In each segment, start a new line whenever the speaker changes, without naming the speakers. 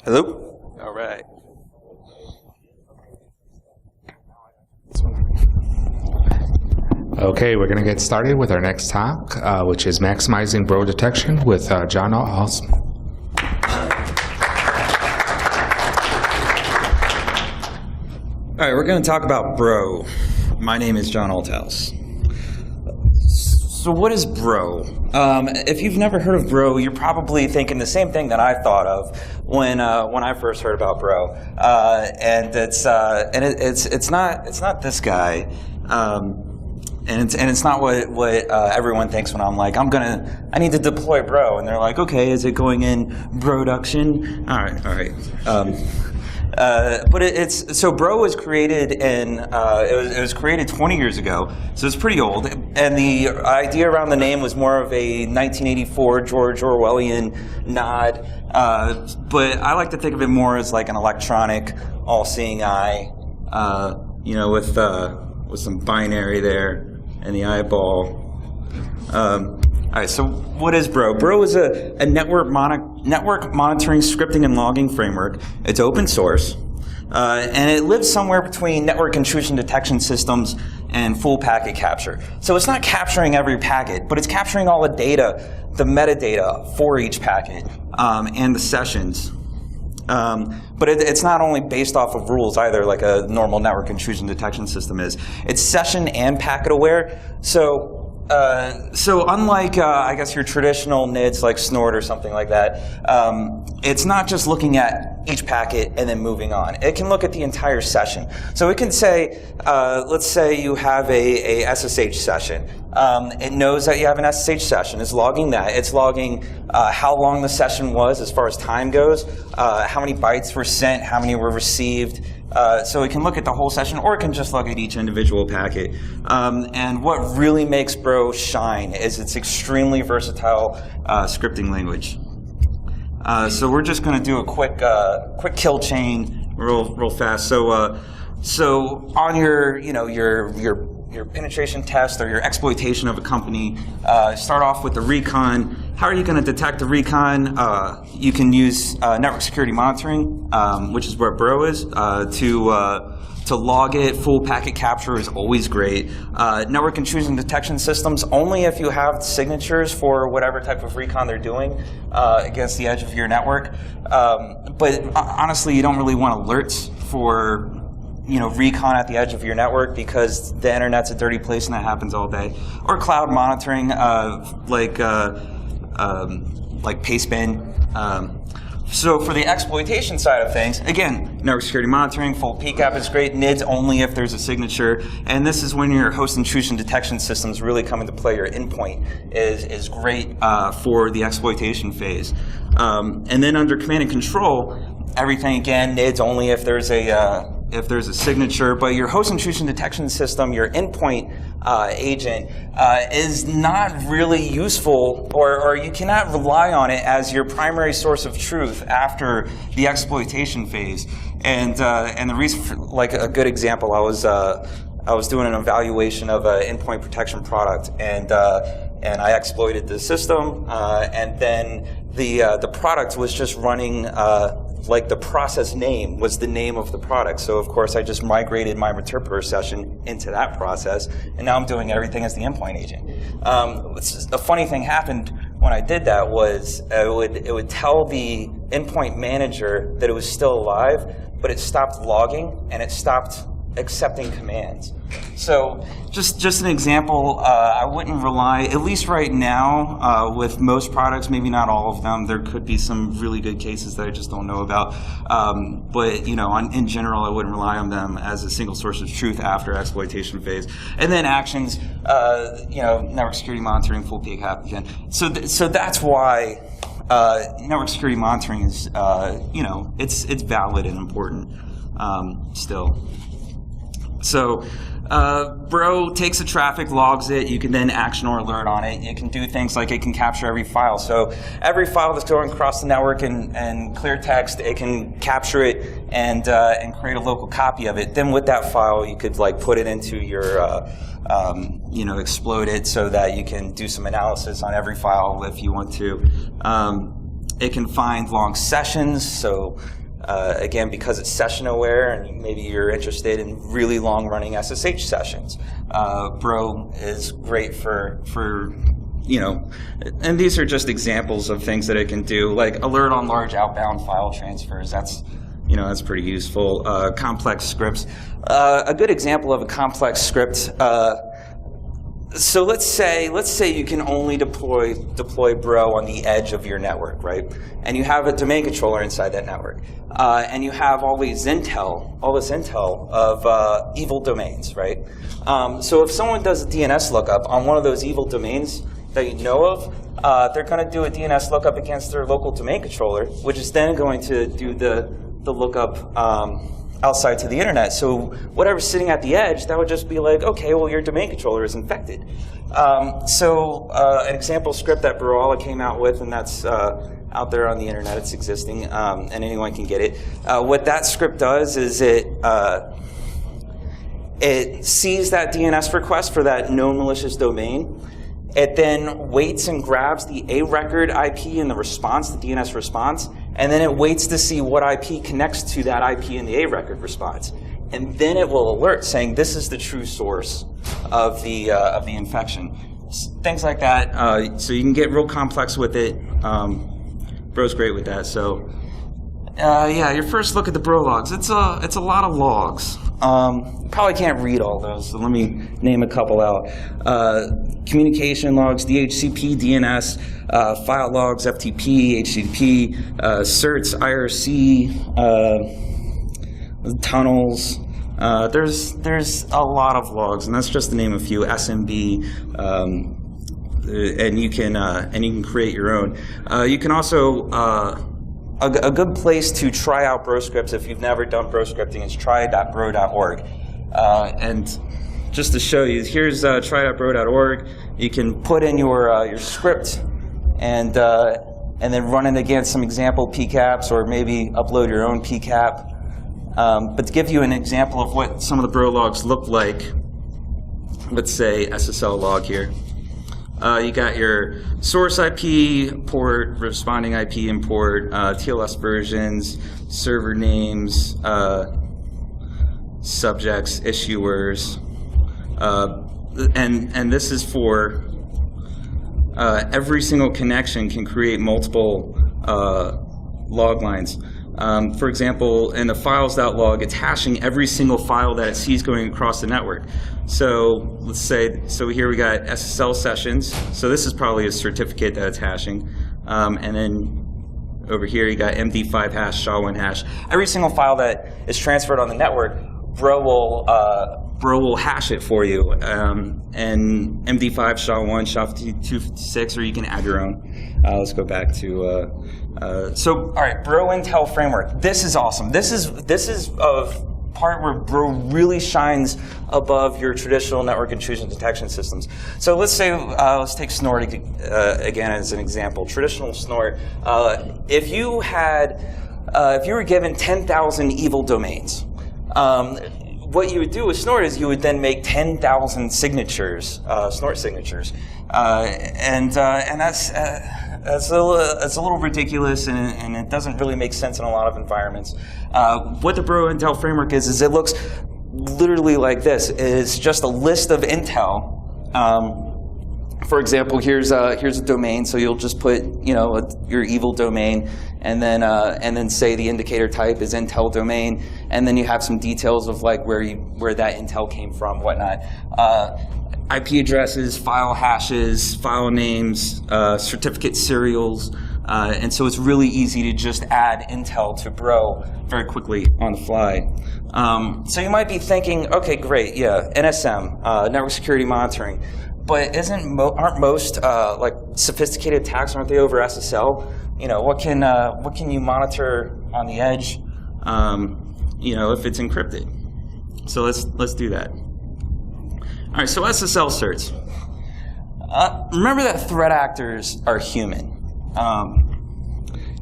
Hello? All right.
Okay, we're going to get started with our next talk, which is Maximizing Bro Detection with John Althouse.
All right, we're going to talk about Bro. My name is John Althouse. So what is Bro? If you've never heard of Bro, you're probably thinking the same thing that I thought of when I first heard about Bro, and it's not this guy, and it's not what everyone thinks when I'm like I need to deploy Bro, and they're like, okay, is it going in production? All right. But so Bro was created in it was created 20 years ago, so it's pretty old. And the idea around the name was more of a 1984 George Orwellian nod. But I like to think of it more as like an electronic, all-seeing eye, with some binary there and the eyeball. All right, so what is Bro? Bro is a network monitoring, scripting, and logging framework. It's open source, and it lives somewhere between network intrusion detection systems and full packet capture. So it's not capturing every packet, but it's capturing all the data, the metadata for each packet, and the sessions. But it's not only based off of rules either, like a normal network intrusion detection system is. It's session and packet aware. So unlike, I guess, your traditional NIDs like Snort or something like that, it's not just looking at each packet and then moving on. It can look at the entire session. So it can say, let's say you have a SSH session. It knows that you have an SSH session. It's logging that. It's logging how long the session was as far as time goes, how many bytes were sent, how many were received. So it can look at the whole session, or it can just look at each individual packet. And what really makes Bro shine is its extremely versatile scripting language. So we're just going to do a quick kill chain real fast. So on your penetration test or your exploitation of a company, start off with the recon. How are you going to detect the recon? You can use network security monitoring, which is where Bro is, to log it. Full packet capture is always great. Network intrusion detection systems, only if you have signatures for whatever type of recon they're doing against the edge of your network. But honestly, you don't really want alerts for recon at the edge of your network, because the internet's a dirty place and that happens all day. Or cloud monitoring, like pastebin. So for the exploitation side of things, again, network security monitoring, full PCAP is great. NIDs only if there's a signature. And this is when your host intrusion detection systems really come into play. Your endpoint is great for the exploitation phase. And then under command and control, everything again, NIDs only if there's a signature, but your host intrusion detection system, your endpoint agent, is not really useful, or you cannot rely on it as your primary source of truth after the exploitation phase. And the reason for, like a good example, I was doing an evaluation of an endpoint protection product, and I exploited the system, and then the product was just running. Like the process name was the name of the product. So of course I just migrated my Meterper session into that process, and now I'm doing everything as the endpoint agent. A funny thing happened when I did that was it would tell the endpoint manager that it was still alive, but it stopped logging and it stopped accepting commands. So just an example, I wouldn't rely, at least right now, with most products, maybe not all of them. There could be some really good cases that I just don't know about. But in general, I wouldn't rely on them as a single source of truth after exploitation phase. And then actions, network security monitoring, full PCAP again. So that's why network security monitoring is, it's valid and important still. So Bro takes the traffic, logs it. You can then action or alert on it. It can do things like it can capture every file. So every file that's going across the network and clear text, it can capture it and create a local copy of it. Then with that file, you could like put it into your exploit it so that you can do some analysis on every file if you want to. It can find long sessions. So again, because it's session aware, and maybe you're interested in really long running SSH sessions, Bro is great for and these are just examples of things that it can do, like alert on large outbound file transfers. That's pretty useful. Complex scripts. A good example of a complex script. So let's say you can only deploy Bro on the edge of your network, right? And you have a domain controller inside that network, and you have all this intel of evil domains, right? So if someone does a DNS lookup on one of those evil domains that you know of, they're going to do a DNS lookup against their local domain controller, which is then going to do the lookup outside to the internet. So whatever's sitting at the edge, that would just be like, okay, well, your domain controller is infected. An example script that Barola came out with, and that's out there on the internet, it's existing, and anyone can get it. What that script does is it sees that DNS request for that known malicious domain. It then waits and grabs the A record IP in the response, the DNS response, and then it waits to see what IP connects to that IP in the A record response. And then it will alert saying this is the true source of the infection. Things like that. So you can get real complex with it. Bro's great with that. So your first look at the Bro logs. It's a lot of logs. Probably can't read all those, so let me name a couple out. Communication logs, DHCP, DNS, file logs, FTP, HTTP, certs, IRC, tunnels. There's a lot of logs, and that's just to name a few. SMB, and you can create your own. You can also a good place to try out Bro scripts if you've never done Bro scripting is try.bro.org. And just to show you, here's try.bro.org. You can put in your script and then run it against some example PCAPs, or maybe upload your own PCAP. But to give you an example of what some of the Bro logs look like, let's say SSL log here. You got your source IP, port, responding IP import, TLS versions, server names, subjects, issuers, and this is for every single connection can create multiple log lines. For example, in the files.log, it's hashing every single file that it sees going across the network. So let's say, here we got SSL sessions. So this is probably a certificate that it's hashing. And then over here you got MD5 hash, SHA-1 hash. Every single file that is transferred on the network, Bro will hash it for you. And MD5, SHA-1, SHA-256, or you can add your own. Let's go back to, all right, Bro Intel framework. This is awesome. This is a part where Bro really shines above your traditional network intrusion detection systems. So let's say, let's take Snort again as an example. Traditional Snort. If you were given 10,000 evil domains, what you would do with Snort is you would then make 10,000 signatures, Snort signatures, and that's a little ridiculous, and it doesn't really make sense in a lot of environments. What the Bro Intel framework is it looks literally like this. It's just a list of intel. For example, here's a domain, so you'll just put your evil domain, and then say the indicator type is Intel domain, and then you have some details of like where that intel came from, whatnot. IP addresses, file hashes, file names, certificate serials, and so it's really easy to just add intel to Bro very quickly on the fly. So you might be thinking, okay, great, yeah, NSM, network security monitoring. But aren't most like sophisticated attacks, aren't they over SSL? What can you monitor on the edge? If it's encrypted. So let's do that. All right, so SSL certs. Remember that threat actors are human.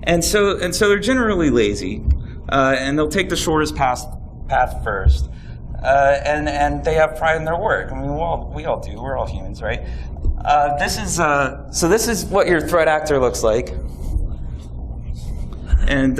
And so they're generally lazy, and they'll take the shortest path first. And they have pride in their work. I mean, we all do. We're all humans, right? This is what your threat actor looks like. And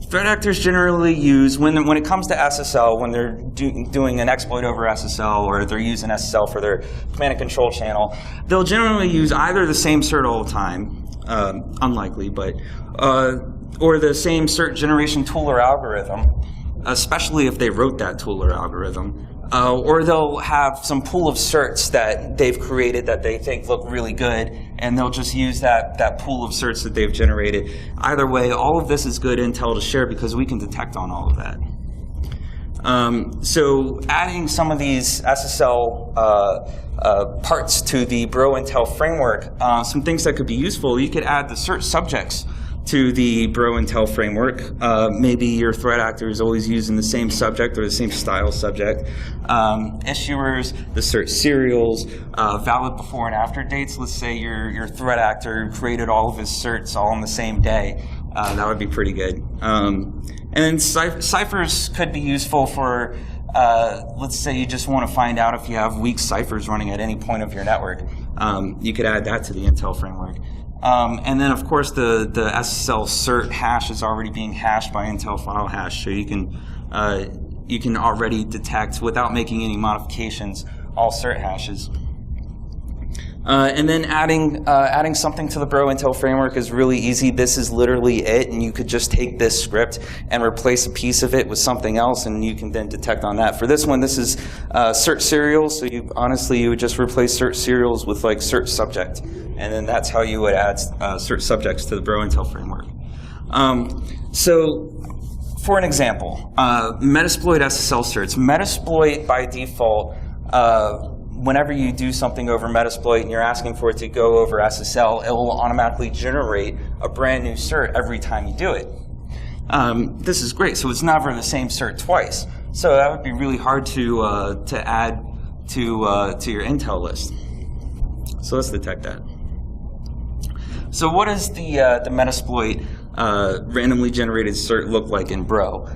threat actors generally use, when it comes to SSL, when they're doing an exploit over SSL, or they're using SSL for their command and control channel, they'll generally use either the same cert all the time, unlikely, but or the same cert generation tool or algorithm, especially if they wrote that tool or algorithm. Or they'll have some pool of certs that they've created that they think look really good, and they'll just use that pool of certs that they've generated. Either way, all of this is good intel to share because we can detect on all of that. So adding some of these SSL parts to the Bro Intel framework, some things that could be useful, you could add the cert subjects to the Bro Intel framework. Maybe your threat actor is always using the same subject or the same style subject. Issuers, the cert serials, valid before and after dates. Let's say your threat actor created all of his certs all on the same day. That would be pretty good. And then ciphers could be useful for, let's say you just want to find out if you have weak ciphers running at any point of your network. You could add that to the Intel framework. And then, of course, the SSL cert hash is already being hashed by Intel file hash, so you can already detect, without making any modifications, all cert hashes. And then adding something to the Bro Intel framework is really easy. This is literally it, and you could just take this script and replace a piece of it with something else, and you can then detect on that. For this one, this is cert serials, so you would just replace cert serials with like cert subject, and then that's how you would add cert subjects to the Bro Intel framework. So, for an example, Metasploit SSL certs. Metasploit by default, whenever you do something over Metasploit and you're asking for it to go over SSL, it will automatically generate a brand new cert every time you do it. This is great, so it's never the same cert twice. So that would be really hard to add to your Intel list. So let's detect that. So what does the Metasploit randomly generated cert look like in Bro?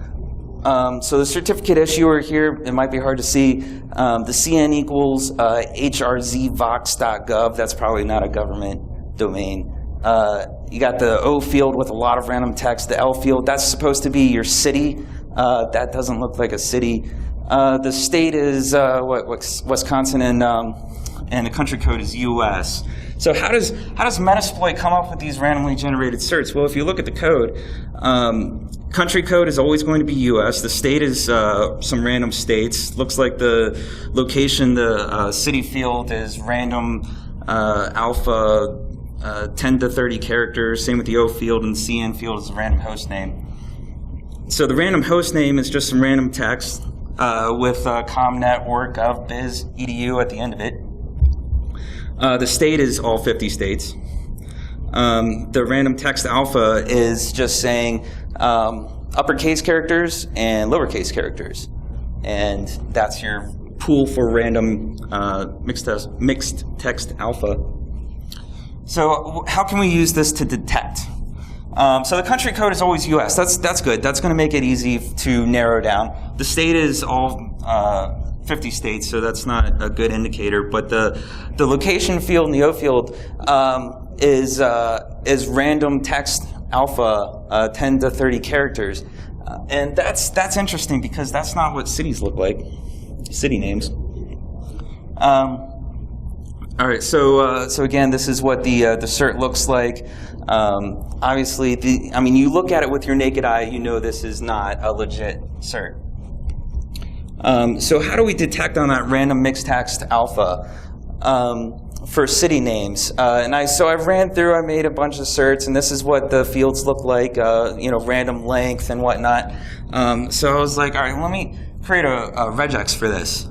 So the certificate issuer here, it might be hard to see. The CN equals hrzvox.gov. That's probably not a government domain. You got the O field with a lot of random text. The L field, that's supposed to be your city. That doesn't look like a city. The state is Wisconsin, and the country code is US. So how does Metasploit come up with these randomly generated certs? Well, if you look at the code, country code is always going to be US. The state is some random states. Looks like the location, the city field is random alpha 10 to 30 characters. Same with the O field, and the CN field is a random host name. So the random host name is just some random text with comnet or gov biz edu at the end of it. The state is all 50 states. The random text alpha is just saying uppercase characters and lowercase characters. And that's your pool for random mixed text alpha. So how can we use this to detect? So the country code is always US. That's good. That's going to make it easy to narrow down. The state is all 50 states, so that's not a good indicator. But the location field and the O field is random text alpha, 10 to 30 characters, and that's interesting because that's not what cities look like. City names. All right, so again, this is what the cert looks like. Obviously, you look at it with your naked eye, you know this is not a legit cert. So how do we detect on that random mixed text alpha for city names? And I ran through, I made a bunch of certs, and this is what the fields look like, random length and whatnot. So I was like, all right, let me create a regex for this.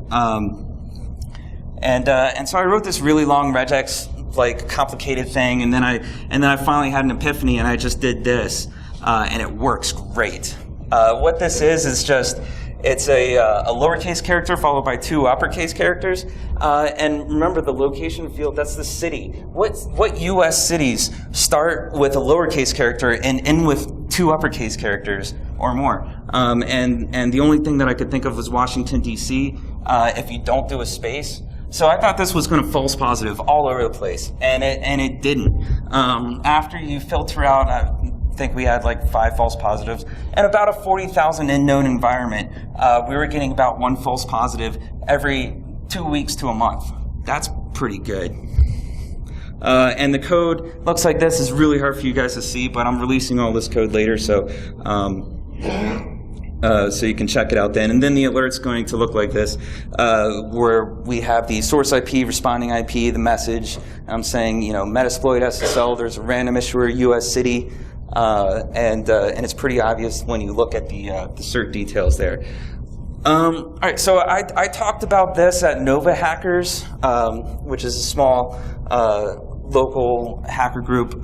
And so I wrote this really long regex, like complicated thing, and then I finally had an epiphany, and I just did this, and it works great. What this is just It's a lowercase character followed by 2 uppercase characters. And remember, the location field, that's the city. What U.S. cities start with a lowercase character and end with 2 uppercase characters or more? And the only thing that I could think of was Washington, D.C., if you don't do a space. So I thought this was going to false positive all over the place, and it didn't. After you filter out, I think we had like 5 false positives, and about a 40,000 unknown environment, we were getting about 1 false positive every 2 weeks to a month. That's pretty good. And the code looks like this. Is really hard for you guys to see, but I'm releasing all this code later, so you can check it out then. And then the alert's going to look like this, where we have the source IP, responding IP, the message. I'm saying, Metasploit SSL, there's a random issuer, US city, and it's pretty obvious when you look at the cert details there. All right, so I talked about this at Nova Hackers, which is a small local hacker group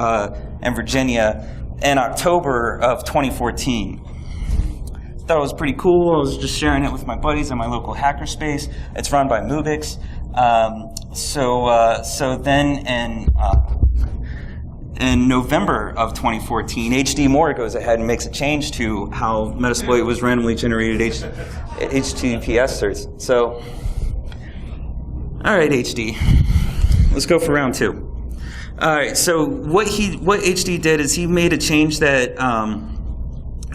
in Virginia, in October of 2014. Thought it was pretty cool. I was just sharing it with my buddies in my local hackerspace. It's run by Mubix. So then in November of 2014, HD Moore goes ahead and makes a change to how Metasploit was randomly generated HTTPS certs. So, all right, HD, let's go for round 2. All right. So what HD did is he made a change that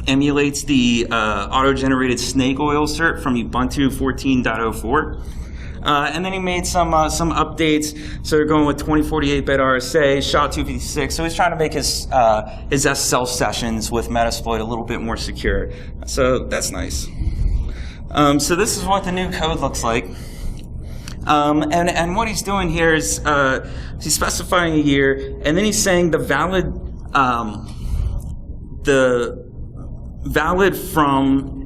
emulates the auto-generated snake oil cert from Ubuntu 14.04. And then he made some updates. So they're going with 2048-bit RSA, SHA-256. So he's trying to make his SSL sessions with Metasploit a little bit more secure. So that's nice. So this is what the new code looks like. And what he's doing here is he's specifying a year, and then he's saying the valid from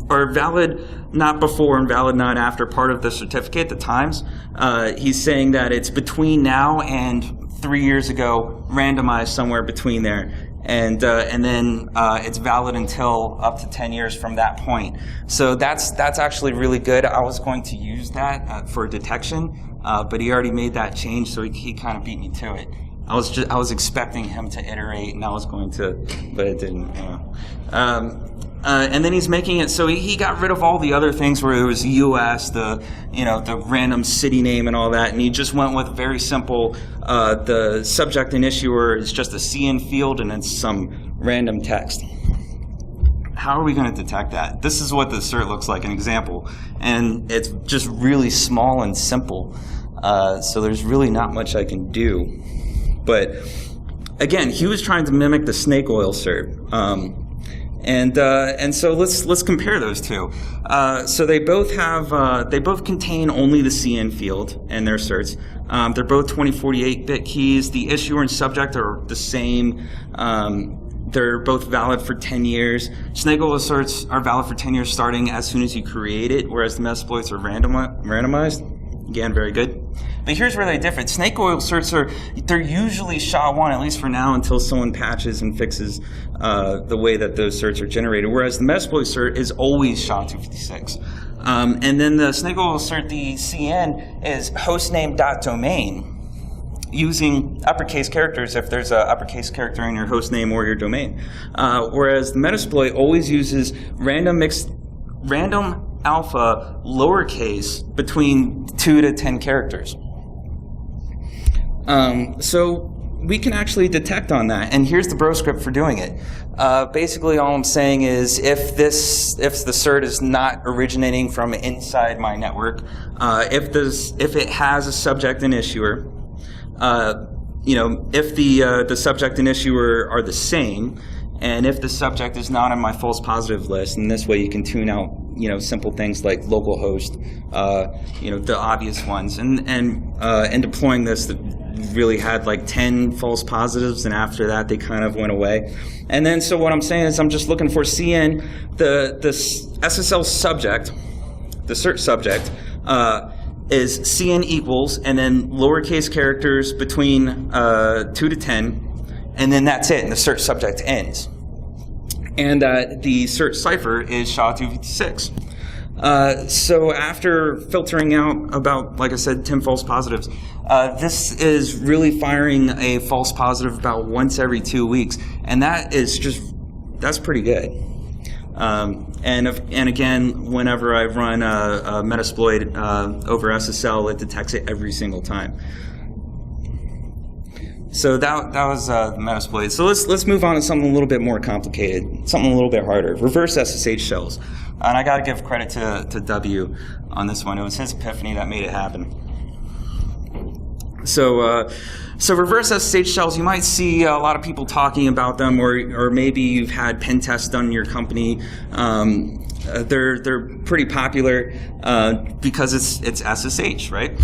or valid not before and valid not after part of the certificate, the times. He's saying that it's between now and 3 years ago, randomized somewhere between there, and then it's valid until up to 10 years from that point. So that's actually really good. I was going to use that for detection, but he already made that change, so he kind of beat me to it. I was expecting him to iterate, and I was going to, but it didn't. And then he's making it so he got rid of all the other things where it was US, the random city name and all that, and he just went with very simple. The subject and issuer is just a CN field, and it's some random text. How are we going to detect that? This is what the cert looks like, an example, and it's just really small and simple. So there's really not much I can do. But again, he was trying to mimic the snake oil cert, and so let's compare those two. So they both contain only the CN field in their certs. They're both 2048-bit keys. The issuer and subject are the same. They're both valid for 10 years. Snake oil certs are valid for 10 years starting as soon as you create it, whereas the Metasploits are randomized. Again, very good. But here's where they differ. Snake oil certs they're usually SHA-1, at least for now, until someone patches and fixes the way that those certs are generated, whereas the Metasploit cert is always SHA-256. And then the snake oil cert, the CN, is hostname.domain, using uppercase characters if there's an uppercase character in your hostname or your domain. Whereas the Metasploit always uses random alpha lowercase between 2 to 10 characters. So we can actually detect on that, and here's the bro script for doing it. Basically, all I'm saying is if the cert is not originating from inside my network, if it has a subject and issuer, if the subject and issuer are the same, and if the subject is not on my false positive list, and this way you can tune out, simple things like localhost, the obvious ones. And deploying this, really had like 10 false positives, and after that they kind of went away. And then, so what I'm saying is I'm just looking for CN, the SSL subject, the cert subject, is CN equals, and then lowercase characters between 2 to 10, and then that's it, and the cert subject ends. And the cert cipher is SHA-256. So after filtering out about, like I said, 10 false positives, this is really firing a false positive about once every 2 weeks, and that's pretty good. And again, whenever I run a Metasploit over SSL, it detects it every single time. So that was the Metasploit. So let's move on to something a little bit more complicated, something a little bit harder. Reverse SSH Shells. And I got to give credit to W on this one. It was his epiphany that made it happen. So reverse SSH shells, you might see a lot of people talking about them, or maybe you've had pen tests done in your company. They're pretty popular because it's SSH, right?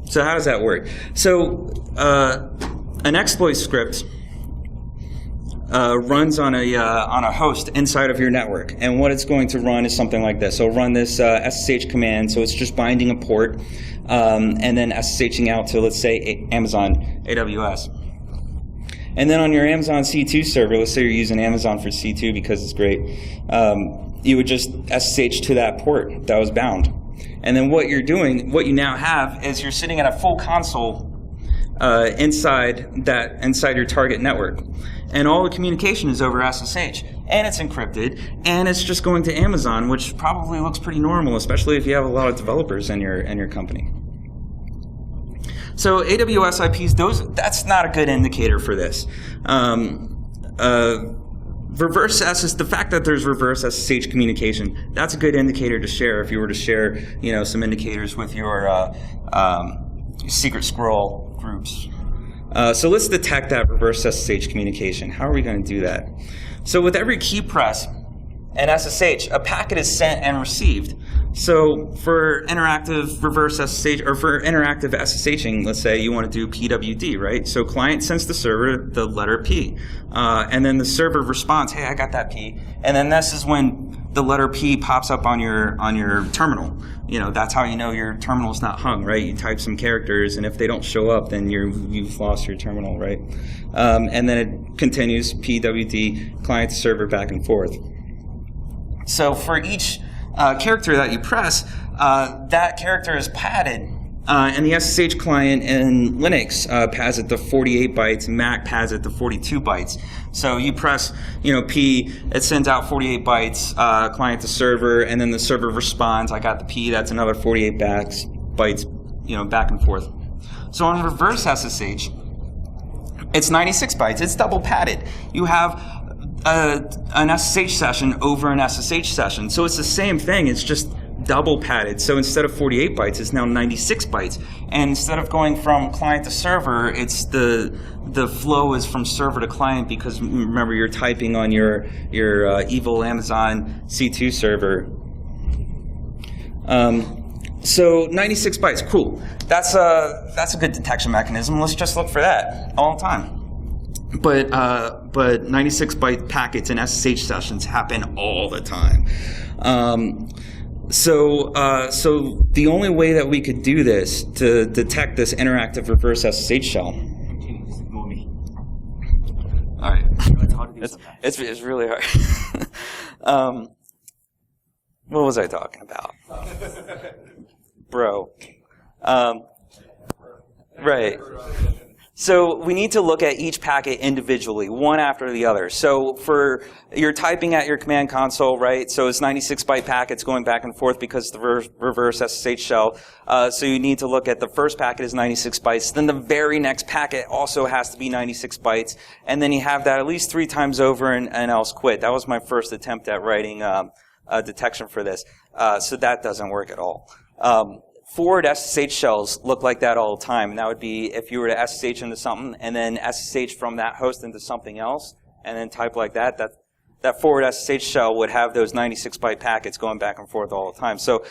So how does that work? So an exploit script runs on a host inside of your network, and what it's going to run is something like this. So run this SSH command. So it's just binding a port and then SSHing out to, let's say, Amazon AWS. And then on your Amazon C2 server, let's say you're using Amazon for C2 because it's great, you would just SSH to that port that was bound. And then what you're doing, what you now have, is you're sitting at a full console inside your target network. And all the communication is over SSH, and it's encrypted, and it's just going to Amazon, which probably looks pretty normal, especially if you have a lot of developers in your company. So AWS IPs, that's not a good indicator for this. Reverse SSH, the fact that there's reverse SSH communication, that's a good indicator to share if you were to share, some indicators with your secret scroll groups. So let's detect that reverse SSH communication. How are we going to do that? So with every key press and SSH, a packet is sent and received. So for interactive reverse SSH, or for interactive SSHing, let's say you want to do PWD, right? So client sends the server the letter P, and then the server responds, "Hey, I got that P," and then this is when the letter P pops up on your terminal. That's how you know your terminal's not hung, right? You type some characters, and if they don't show up, then you've lost your terminal, right? And then it continues PWD, client to server, back and forth. So for each character that you press, that character is padded, and the SSH client in Linux pads it to 48 bytes, and Mac pads it to 42 bytes. So you press, P, it sends out 48 bytes, client to server, and then the server responds, "I got the P," that's another 48 bytes, back and forth. So on reverse SSH, it's 96 bytes. It's double padded. You have an SSH session over an SSH session. So it's the same thing. It's just double padded. So instead of 48 bytes, it's now 96 bytes. And instead of going from client to server, it's the flow is from server to client, because remember, you're typing on your evil Amazon C2 server. So 96 bytes, cool. That's a good detection mechanism. Let's just look for that all the time. But 96 byte packets in SSH sessions happen all the time. So the only way that we could do this to detect this interactive reverse SSH shell. All right, it's really hard. What was I talking about, bro? Right. So we need to look at each packet individually, one after the other. So you're typing at your command console, right? So it's 96 byte packets going back and forth because the reverse SSH shell. So you need to look at the first packet is 96 bytes. Then the very next packet also has to be 96 bytes. And then you have that at least 3 times over and else quit. That was my first attempt at writing a detection for this. So that doesn't work at all. Forward SSH shells look like that all the time, and that would be if you were to SSH into something and then SSH from that host into something else, and then type like that. That forward SSH shell would have those 96 byte packets going back and forth all the time. So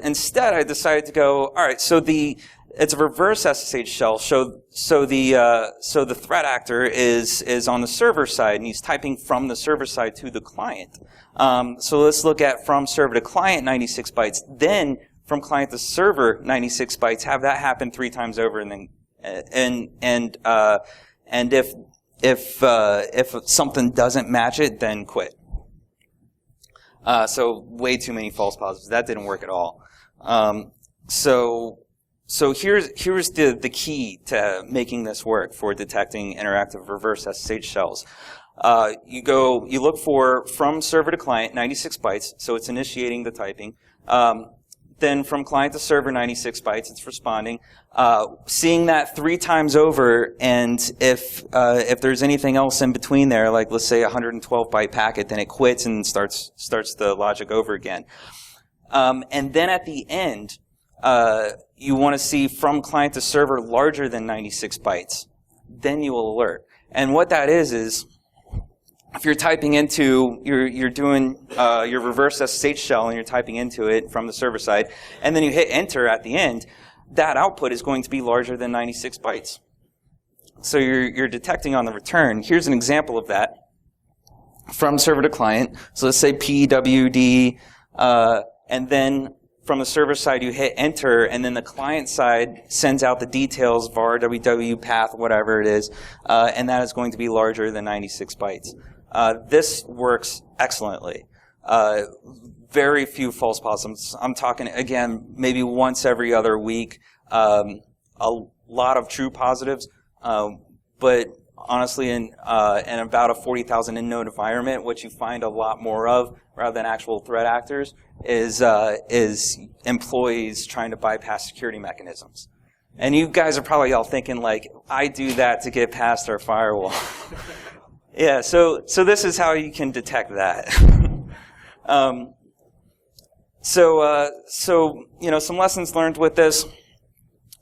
instead, I decided to go, all right. So it's a reverse SSH shell. So the threat actor is on the server side, and he's typing from the server side to the client. So let's look at from server to client 96 bytes, then from client to server 96 bytes. Have that happen 3 times over, and then and if something doesn't match it, then quit. So way too many false positives. That didn't work at all. So here's the key to making this work for detecting interactive reverse SSH shells. You look for from server to client 96 bytes, so it's initiating the typing. Then from client to server 96 bytes, it's responding. Seeing that 3 times over, and if there's anything else in between there, like let's say a 112 byte packet, then it quits and starts the logic over again. And then at the end, you want to see from client to server larger than 96 bytes. Then you will alert. And what that is if you're typing into, you're doing your reverse SSH shell and you're typing into it from the server side, and then you hit enter at the end, that output is going to be larger than 96 bytes. So you're detecting on the return. Here's an example of that from server to client. So let's say PWD, and then from the server side you hit enter, and then the client side sends out the details, var, www, path, whatever it is, and that is going to be larger than 96 bytes. This works excellently. Very few false positives. I'm talking, again, maybe once every other week. A lot of true positives, but honestly, in about a 40,000 in-node environment, what you find a lot more of, rather than actual threat actors, is employees trying to bypass security mechanisms. And you guys are probably all thinking, like, I do that to get past our firewall. Yeah, so this is how you can detect that. Some lessons learned with this.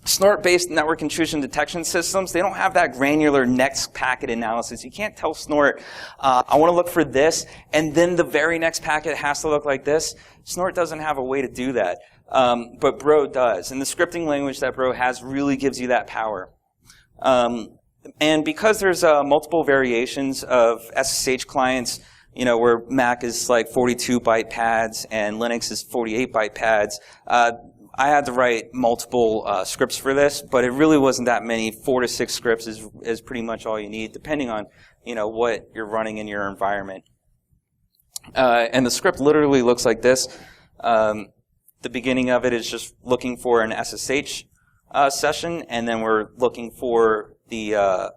Snort-based network intrusion detection systems, they don't have that granular next packet analysis. You can't tell Snort, I want to look for this, and then the very next packet has to look like this. Snort doesn't have a way to do that, but Bro does. And the scripting language that Bro has really gives you that power. And because there's multiple variations of SSH clients, where Mac is like 42-byte pads and Linux is 48-byte pads, I had to write multiple scripts for this, but it really wasn't that many. 4 to 6 scripts is pretty much all you need, depending on what you're running in your environment. And the script literally looks like this. The beginning of it is just looking for an SSH session, and then we're looking for the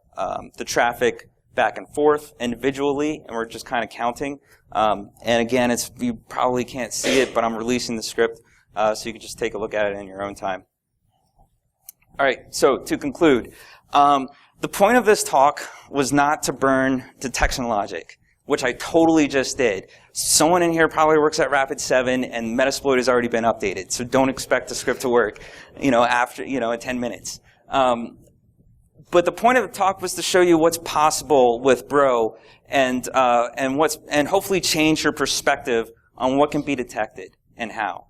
traffic back and forth individually, and we're just kind of counting. And again, you probably can't see it, but I'm releasing the script. So you can just take a look at it in your own time. All right, so to conclude, the point of this talk was not to burn detection logic, which I totally just did. Someone in here probably works at Rapid7, and Metasploit has already been updated, so don't expect the script to work, after, in 10 minutes. But the point of the talk was to show you what's possible with Bro, and hopefully change your perspective on what can be detected and how.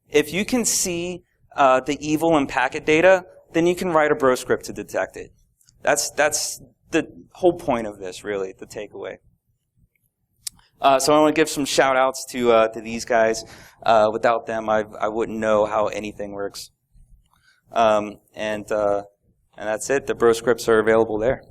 If you can see the evil in packet data, then you can write a Bro script to detect it. That's the whole point of this, really, the takeaway. So I want to give some shout-outs to these guys. Without them, I wouldn't know how anything works. And that's it. The Bro scripts are available there.